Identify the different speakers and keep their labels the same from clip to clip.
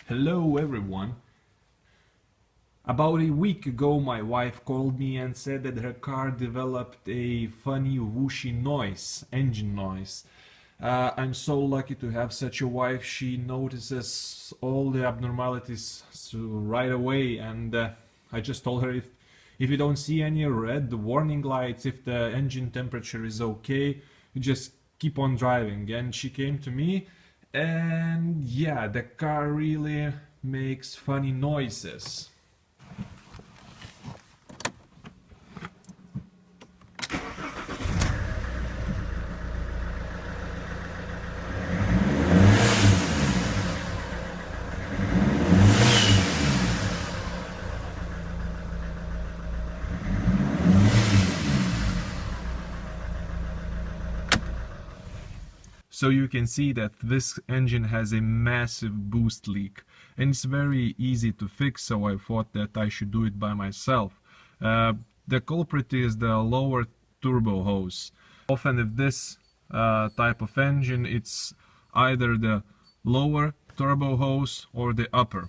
Speaker 1: Hello everyone. About a week ago my wife called me and said that her car developed a funny whooshy noise, engine noise. I'm so lucky to have such a wife. She notices all the abnormalities right away, and I just told her if you don't see any red warning lights, if the engine temperature is okay, you just keep on driving. And she came to me, and yeah, the car really makes funny noises. So you can see that this engine has a massive boost leak, and it's very easy to fix, so I thought that I should do it by myself. The culprit is the lower turbo hose. Often with this type of engine, it's either the lower turbo hose or the upper.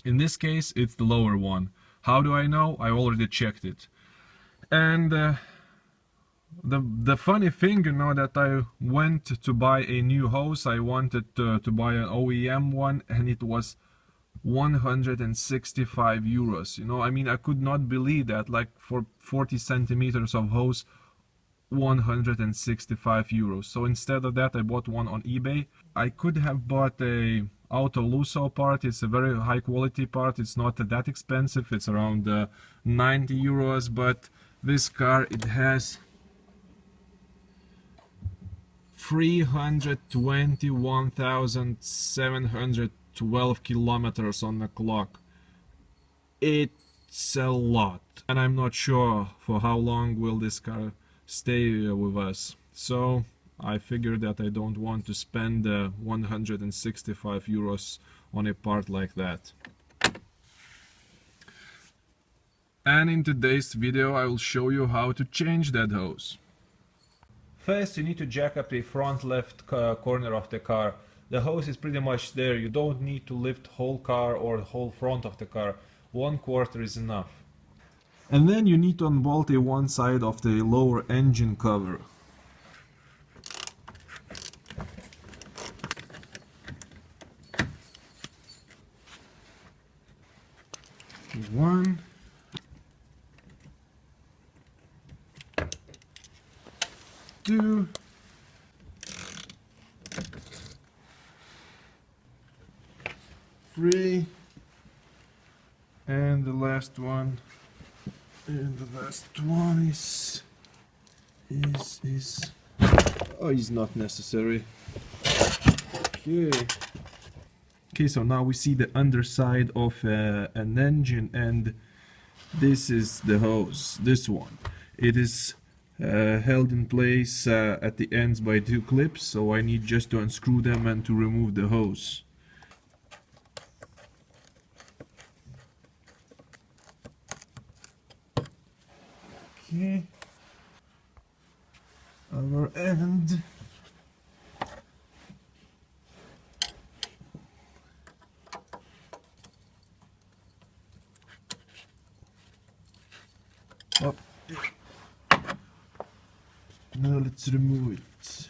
Speaker 1: In this case, it's the lower one. How do I know? I already checked it. And the funny thing, that I went to buy a new hose. I wanted to buy an OEM one, and it was 165 euros. I mean, I could not believe that, like, for 40 centimeters of hose, 165 euros. So instead of that, I bought one on eBay. I could have bought a Autoluso part. It's a very high quality part. It's not that expensive. It's around 90 euros, but this car, it has 321,712 kilometers on the clock. It's a lot, and I'm not sure for how long will this car stay with us. So I figured that I don't want to spend 165 euros on a part like that. And in today's video I will show you how to change that hose. First, you need to jack up the front left corner of the car. The hose is pretty much there. You don't need to lift whole car or whole front of the car. 1/4 is enough. And then you need to unbolt one side of the lower engine cover. One. Two. Three. And the last one. And the last one is oh, is not necessary. Okay, so now we see the underside of an engine, and this is the hose, this one. It is held in place at the ends by 2 clips, so I need just to unscrew them and to remove the hose. Okay, other end. Oh. Now let's remove it.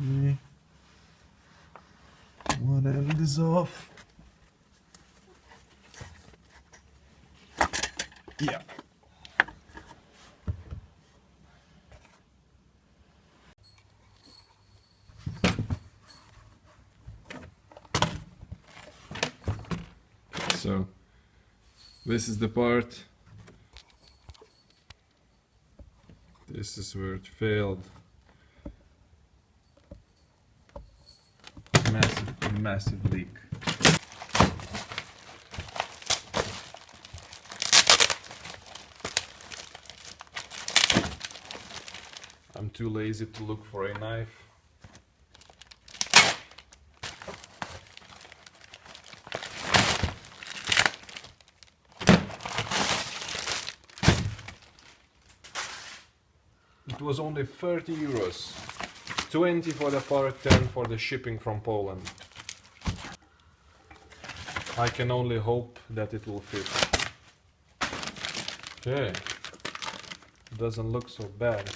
Speaker 1: Okay. One end is off. Yeah. So this is the part. This is where it failed. Massive leak. I'm too lazy to look for a knife. was only 30 euros. 20 for the part, 10 for the shipping from Poland. I can only hope that it will fit. Okay, doesn't look so bad.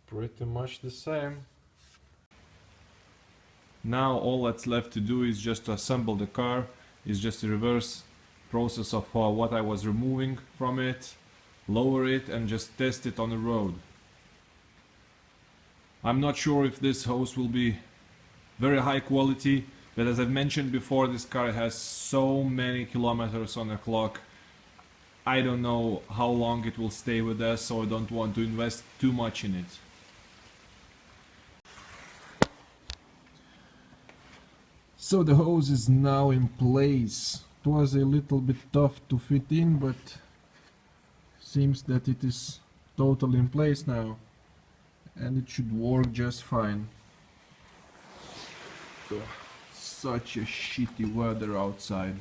Speaker 1: Pretty much the same. Now all that's left to do is just to assemble the car. It's just a reverse process of what I was removing from it, lower it and just test it on the road. I'm not sure if this hose will be very high quality, but as I've mentioned before, this car has so many kilometers on the clock. I don't know how long it will stay with us, so I don't want to invest too much in it. So the hose is now in place. It was a little bit tough to fit in, but seems that it is totally in place now and it should work just fine. Ugh, such a shitty weather outside.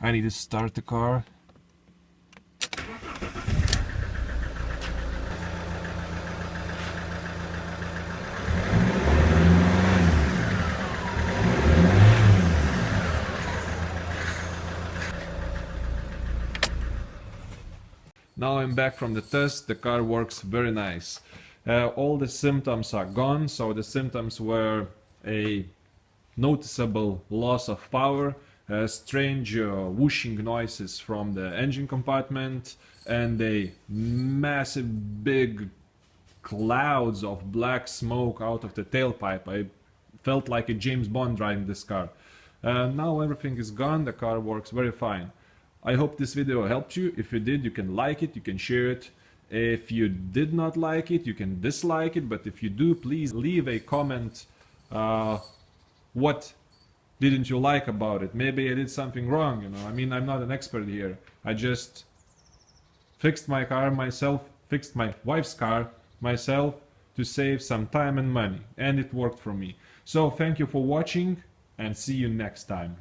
Speaker 1: I need to start the car. Now I'm back from the test. The car works very nice. All the symptoms are gone. So the symptoms were a noticeable loss of power, strange whooshing noises from the engine compartment, and a massive big clouds of black smoke out of the tailpipe. I felt like a James Bond driving this car. Now everything is gone. The car works very fine. I hope this video helped you. If you did, you can like it, you can share it. If you did not like it, you can dislike it, but if you do, please leave a comment. What didn't you like about it? Maybe I did something wrong, you know. I mean, I'm not an expert here. I just fixed my car myself, fixed my wife's car myself to save some time and money, and it worked for me. So thank you for watching and see you next time.